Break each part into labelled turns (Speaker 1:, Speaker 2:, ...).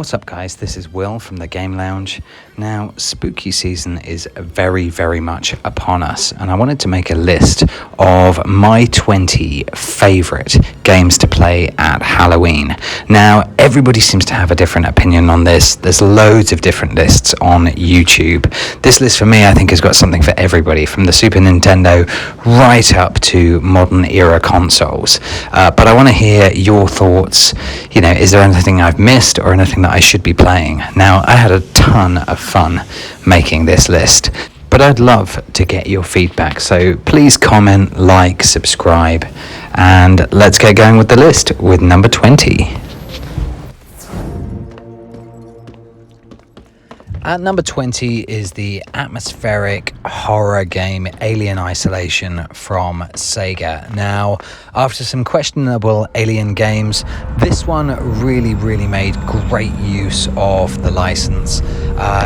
Speaker 1: What's up guys, this is Will from the Game Lounge. Now, spooky season is very, very much upon us, and I wanted to make a list of my 20 favourite games to play at Halloween. Now, everybody seems to have a different opinion on this. There's loads of different lists on YouTube. This list for me, I think, has got something for everybody, from the Super Nintendo right up to modern era consoles. But I want to hear your thoughts. You know, is there anything I've missed or anything that I should be playing? Now, I had a ton of fun making this list, but I'd love to get your feedback, so please comment, like, subscribe, and let's get going with the list with number 20. At number 20 is the atmospheric horror game Alien Isolation from Sega. Now, after some questionable Alien games, this one really made great use of the license.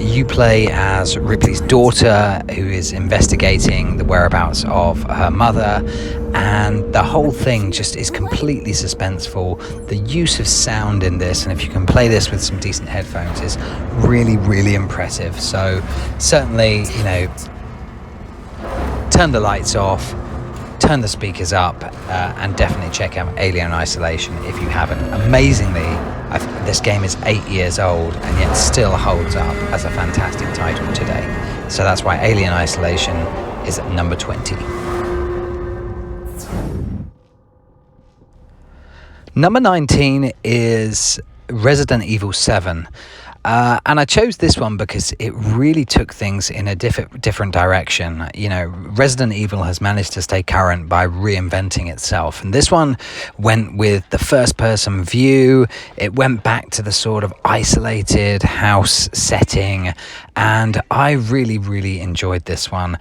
Speaker 1: You play as Ripley's daughter, who is investigating the whereabouts of her mother, and the whole thing just is completely suspenseful. The use of sound in this, and if you can play this with some decent headphones, is really impressive. So certainly, you know, turn the lights off, turn the speakers up, and definitely check out Alien Isolation if you haven't. Amazingly, this game is 8 years old and yet still holds up as a fantastic title today. So that's why Alien Isolation is at number 20. Number 19 is Resident Evil 7. And I chose this one because it really took things in a different direction. You know, Resident Evil has managed to stay current by reinventing itself. And this one went with the first-person view. It went back to the sort of isolated house setting. And I really enjoyed this one.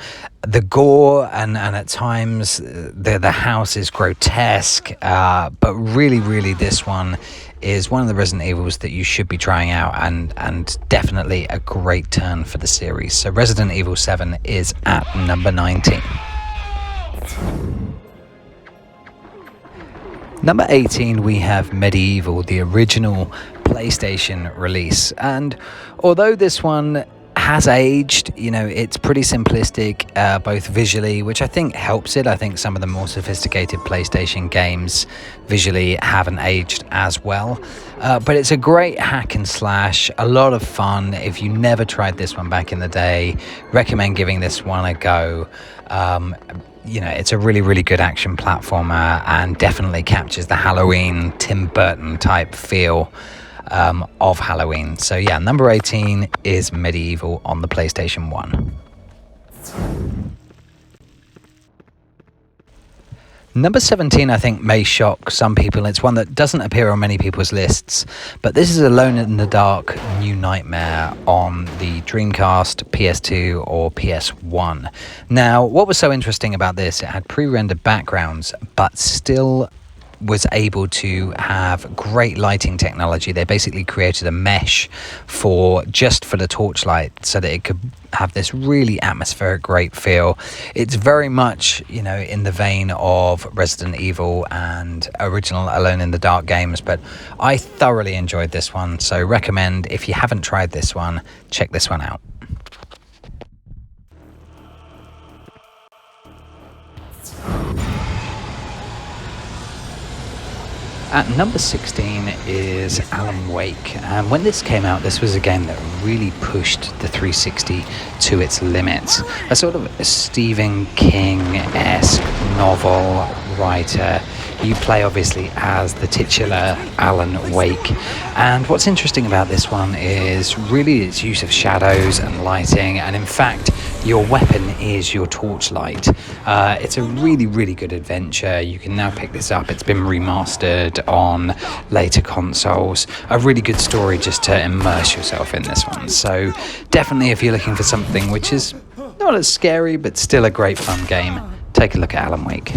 Speaker 1: The gore and at times the house is grotesque. But really this one is one of the Resident Evils that you should be trying out, and definitely a great turn for the series. So Resident Evil 7 is at number 19. Number 18, we have MediEvil, the original PlayStation release. And although this one has aged, you know, it's pretty simplistic, both visually, which I think helps it. I think some of the more sophisticated PlayStation games visually haven't aged as well, but it's a great hack and slash, a lot of fun. If you never tried this one back in the day, recommend giving this one a go. You know, it's a really good action platformer and definitely captures the Halloween Tim Burton type feel of Halloween. So yeah, number 18 is MediEvil on the PlayStation 1. Number 17, I think, may shock some people. It's one that doesn't appear on many people's lists, but this is Alone in the Dark New Nightmare on the Dreamcast, PS2 or PS1. Now, what was so interesting about this, it had pre-rendered backgrounds, but still was able to have great lighting technology. They basically created a mesh for the torchlight so that it could have this really atmospheric great feel. It's very much, you know, in the vein of Resident Evil and original Alone in the Dark games, but I thoroughly enjoyed this one, so recommend, if you haven't tried this one, check this one out. At number 16 is Alan Wake, and when this came out, this was a game that really pushed the 360 to its limits. A sort of a Stephen King-esque novel writer. You play obviously as the titular Alan Wake, and what's interesting about this one is really its use of shadows and lighting, and in fact your weapon is your torchlight. It's a really good adventure. You can now pick this up. It's been remastered on later consoles. A really good story just to immerse yourself in this one. So definitely, if you're looking for something which is not as scary but still a great fun game, take a look at Alan Wake.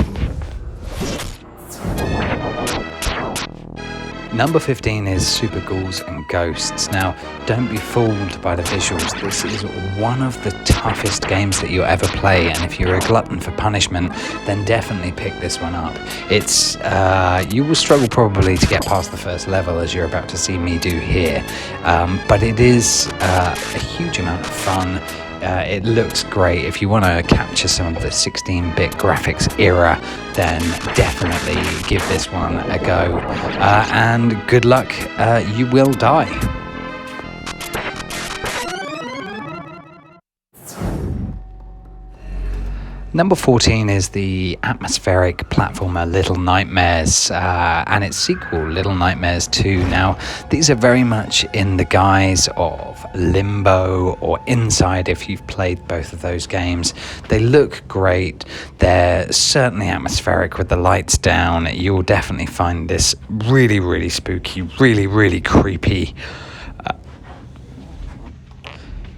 Speaker 1: Number 15 is Super Ghouls and Ghosts. Now, don't be fooled by the visuals. This is one of the toughest games that you'll ever play, and if you're a glutton for punishment, then definitely pick this one up. It's you will struggle probably to get past the first level, as you're about to see me do here, but it is a huge amount of fun. It looks great. If you want to capture some of the 16-bit graphics era, then definitely give this one a go. And good luck, you will die. Number 14 is the atmospheric platformer Little Nightmares and its sequel, Little Nightmares 2. Now, these are very much in the guise of Limbo or Inside if you've played both of those games. They look great. They're certainly atmospheric with the lights down. You'll definitely find this really, really spooky, really, really creepy.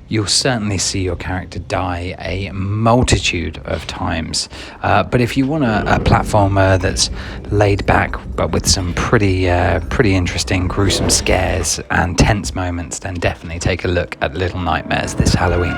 Speaker 1: You'll certainly see your character die a multitude of times. But if you want a platformer that's laid back but with some pretty interesting gruesome scares and tense moments, then definitely take a look at Little Nightmares this Halloween.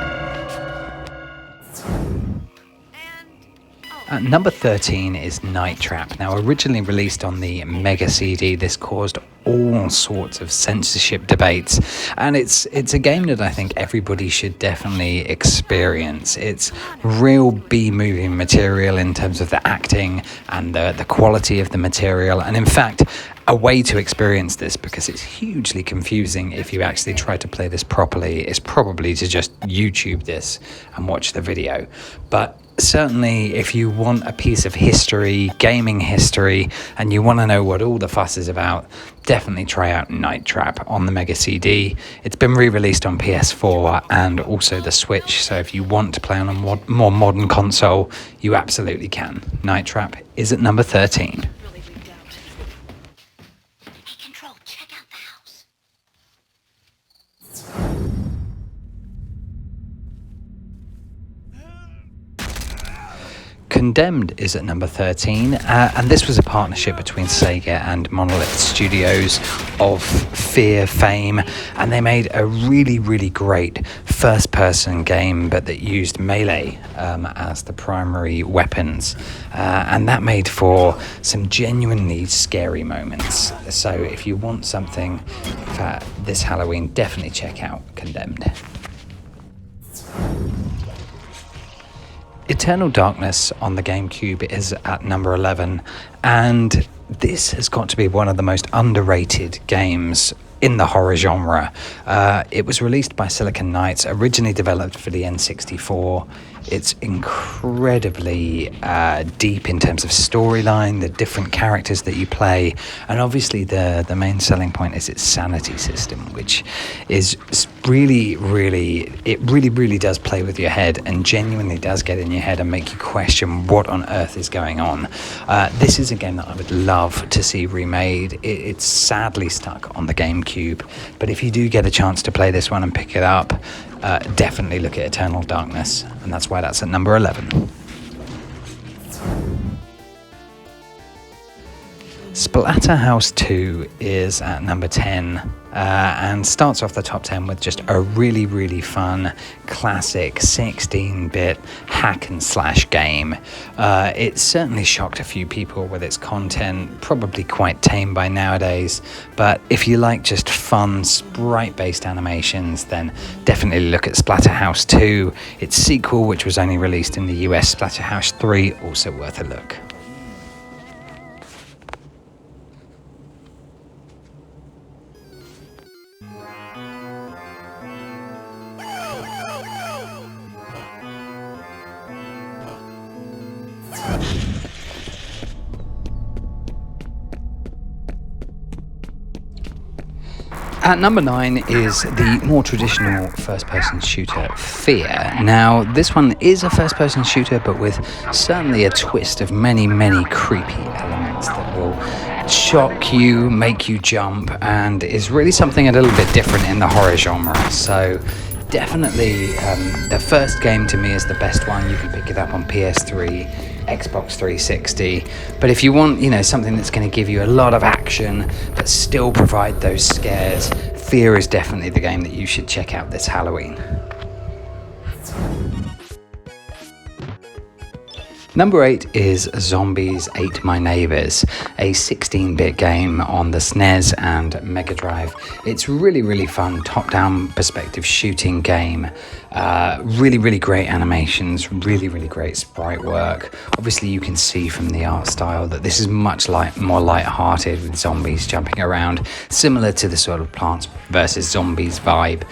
Speaker 1: Number 13 is Night Trap. Now, originally released on the MEGACD, this caused all sorts of censorship debates, and it's a game that I think everybody should definitely experience. It's real B-movie material in terms of the acting and the quality of the material, and in fact, a way to experience this, because it's hugely confusing if you actually try to play this properly, is probably to just YouTube this and watch the video. But certainly if you want a piece of history, gaming history, and you want to know what all the fuss is about, definitely try out Night Trap on the MEGACD. It's been re-released on PS4 and also the Switch, so if you want to play on a more modern console, you absolutely can. Night Trap is at number 13. Condemned is at number 13, and this was a partnership between Sega and Monolith Studios of F.E.A.R fame, and they made a really, really great first-person game, but that used melee as the primary weapons, and that made for some genuinely scary moments. So if you want something for this Halloween, definitely check out Condemned. Eternal Darkness on the GameCube is at number 11, and this has got to be one of the most underrated games in the horror genre. It was released by Silicon Knights, originally developed for the N64. It's incredibly deep in terms of storyline, the different characters that you play, and obviously the main selling point is its sanity system, which is really does play with your head and genuinely does get in your head and make you question what on earth is going on. This is a game that I would love to see remade. It's sadly stuck on the GameCube, but if you do get a chance to play this one and pick it up, definitely look at Eternal Darkness, and that's why that's at number 11. Splatterhouse 2 is at number 10 and starts off the top 10 with just a really fun classic 16-bit hack and slash game. It certainly shocked a few people with its content, probably quite tame by nowadays, but if you like just fun sprite-based animations, then definitely look at Splatterhouse 2. Its sequel, which was only released in the US, Splatterhouse 3, also worth a look. At number 9 is the more traditional first-person shooter, F.E.A.R. Now, this one is a first-person shooter, but with certainly a twist of many creepy elements that will shock you, make you jump, and is really something a little bit different in the horror genre. So definitely the first game to me is the best one. You can pick it up on PS3. Xbox 360. But if you want, something that's going to give you a lot of action but still provide those scares, F.E.A.R is definitely the game that you should check out this Halloween. Number 8 is Zombies Ate My Neighbours, a 16-bit game on the SNES and Mega Drive. It's really fun, top-down perspective shooting game. Really great animations, really great sprite work. Obviously you can see from the art style that this is much more light-hearted with zombies jumping around, similar to the sort of Plants vs Zombies vibe.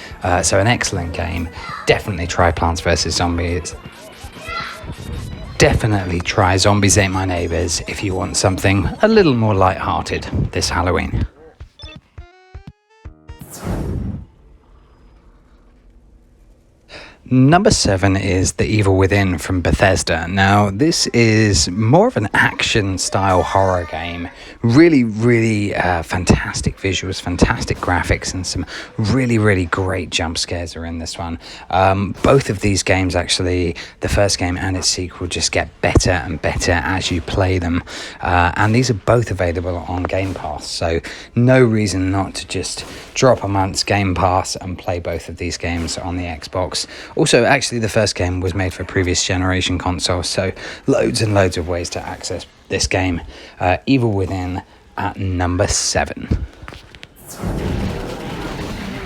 Speaker 1: So an excellent game. Definitely try Plants vs Zombies. Definitely try Zombies Ate My Neighbours if you want something a little more light-hearted this Halloween. Number 7 is The Evil Within from Bethesda. Now, this is more of an action-style horror game. Really fantastic visuals, fantastic graphics, and some really great jump scares are in this one. Both of these games, actually, the first game and its sequel, just get better and better as you play them. And these are both available on Game Pass, so no reason not to just drop a month's Game Pass and play both of these games on the Xbox. Also, actually, the first game was made for previous generation consoles, so loads and loads of ways to access this game. Evil Within at number 7.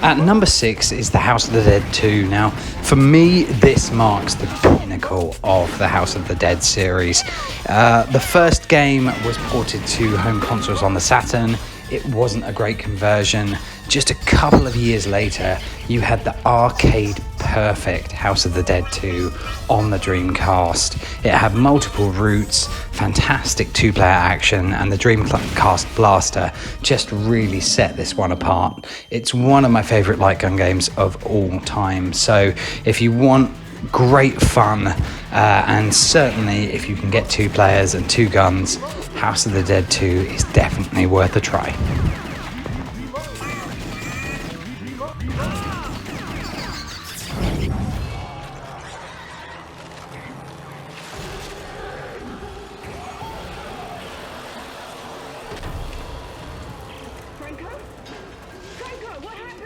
Speaker 1: At number 6 is The House of the Dead 2. Now, for me, this marks the pinnacle of the House of the Dead series. The first game was ported to home consoles on the Saturn. It wasn't a great conversion. Just a couple of years later, you had the arcade perfect House of the Dead 2 on the Dreamcast. It had multiple routes, fantastic two-player action, and the Dreamcast Blaster just really set this one apart. It's one of my favourite light gun games of all time. So if you want great fun, and certainly if you can get 2 players and 2 guns, House of the Dead 2 is definitely worth a try.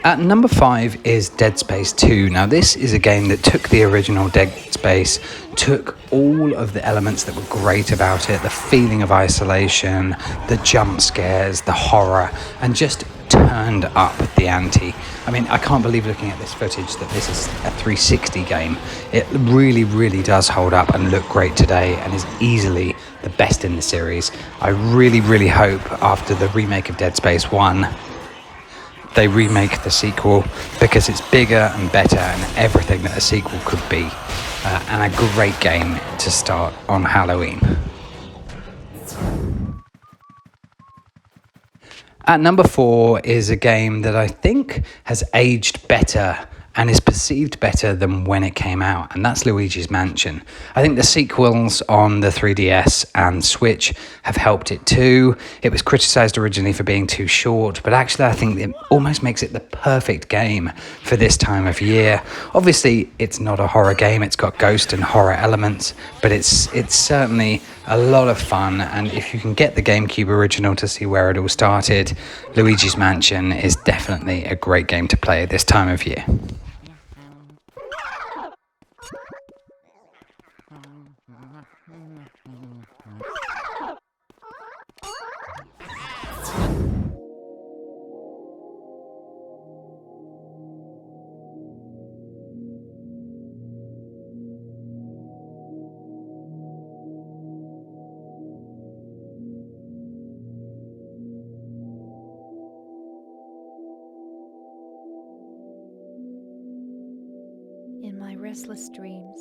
Speaker 1: At number 5 is Dead Space 2. Now, this is a game that took the original Dead Space, took all of the elements that were great about it, the feeling of isolation, the jump scares, the horror, and just turned up the ante. I mean, I can't believe looking at this footage that this is a 360 game. It really does hold up and look great today and is easily the best in the series. I really hope after the remake of Dead Space 1, they remake the sequel, because it's bigger and better and everything that a sequel could be, and a great game to start on Halloween. At number 4 is a game that I think has aged better and is perceived better than when it came out, and that's Luigi's Mansion. I think the sequels on the 3DS and Switch have helped it too. It was criticised originally for being too short, but actually I think it almost makes it the perfect game for this time of year. Obviously, it's not a horror game, it's got ghost and horror elements, but it's certainly a lot of fun, and if you can get the GameCube original to see where it all started, Luigi's Mansion is definitely a great game to play at this time of year.
Speaker 2: In my restless dreams,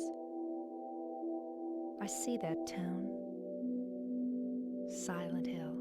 Speaker 2: I see that town, Silent Hill.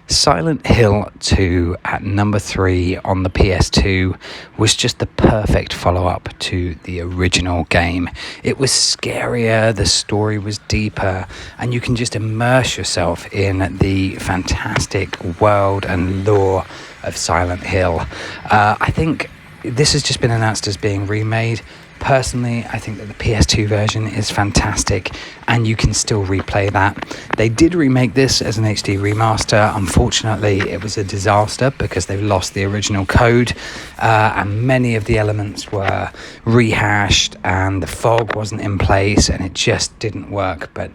Speaker 1: Silent Hill 2 at number 3 on the PS2 was just the perfect follow-up to the original game. It was scarier, the story was deeper, and you can just immerse yourself in the fantastic world and lore of Silent Hill. I think this has just been announced as being remade. Personally, I think that the PS2 version is fantastic and you can still replay that. They did remake this as an HD remaster. Unfortunately, it was a disaster because they've lost the original code and many of the elements were rehashed and the fog wasn't in place and it just didn't work. But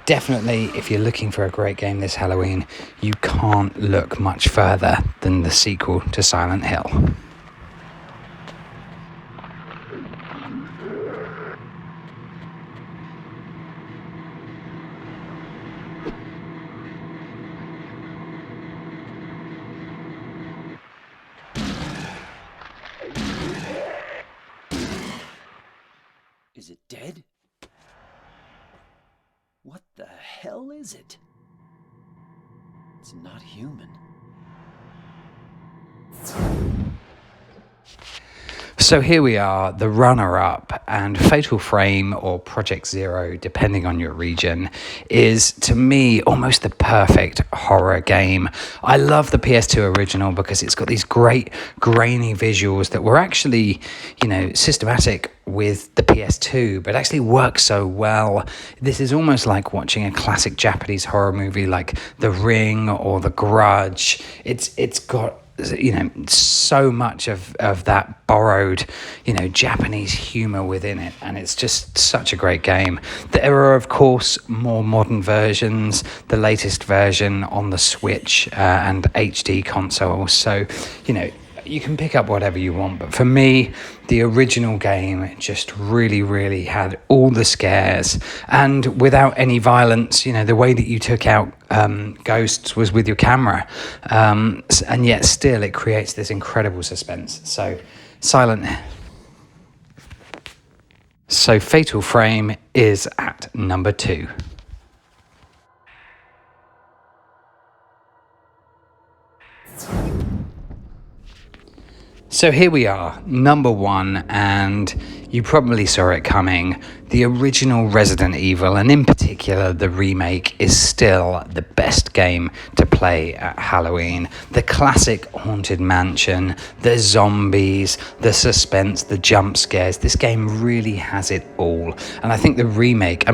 Speaker 1: definitely, if you're looking for a great game this Halloween, you can't look much further than the sequel to Silent Hill.
Speaker 3: Is it dead? What the hell is it? It's not human.
Speaker 1: So here we are, the runner-up, and Fatal Frame or Project Zero, depending on your region, is to me almost the perfect horror game. I love the PS2 original because it's got these great grainy visuals that were actually, systematic with the PS2, but actually work so well. This is almost like watching a classic Japanese horror movie like The Ring or The Grudge. It's got so much of that borrowed Japanese humor within it, and it's just such a great game. There are of course more modern versions, the latest version on the Switch and HD consoles, so you can pick up whatever you want, but for me, the original game just really had all the scares, and without any violence. The way that you took out ghosts was with your camera, and yet still it creates this incredible suspense. So Fatal Frame is at number 2. So here we are, number 1, and you probably saw it coming. The original Resident Evil, and in particular the remake, is still the best game to play at Halloween. The classic haunted mansion, the zombies, the suspense, the jump scares. This game really has it all. And I think the remake,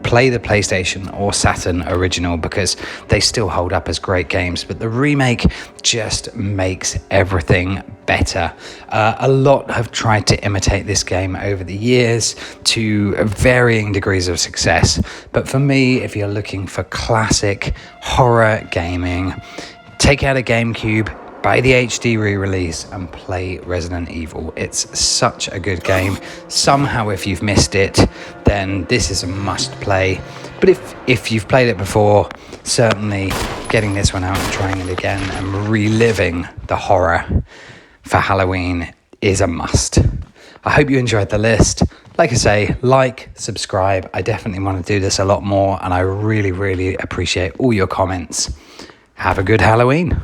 Speaker 1: play the PlayStation or Saturn original because they still hold up as great games, but the remake just makes everything better. A lot have tried to imitate this game over the years to varying degrees of success, but for me, if you're looking for classic horror gaming, take out a GameCube, buy the HD re-release and play Resident Evil. It's such a good game. Somehow, if you've missed it, then this is a must play. But if you've played it before, certainly getting this one out and trying it again and reliving the horror for Halloween is a must. I hope you enjoyed the list. Like I say, subscribe. I definitely want to do this a lot more, and I really appreciate all your comments. Have a good Halloween.